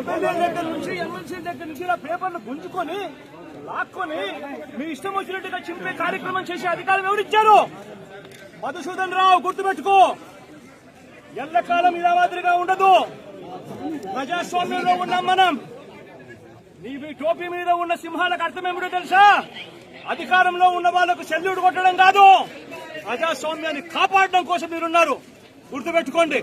MLA దగ్గర నుంచి MLC దగ్గర నుంచి ఇలా పేపర్లు గుంజుకొని లాక్కొని మీ ఇష్టం వచ్చినట్టుగా చింపే కార్యక్రమం చేసే అధికారం ఎవరిచ్చారు? మధుసూదన్ రావు, గుర్తుపెట్టుకో, ఎల్లకాలం ఇలా మాదిరిగా ఉండదు. ప్రజాస్వామ్యంలో ఉన్నాం మనం. నీవి టోపీ మీద ఉన్న సింహాలకు అర్థం ఏమిటో తెలుసా? అధికారంలో ఉన్న వాళ్లకు సెల్యూట్ కొట్టడం కాదు, ప్రజాస్వామ్యాన్ని కాపాడడం కోసం మీరున్నారు. గుర్తుపెట్టుకోండి.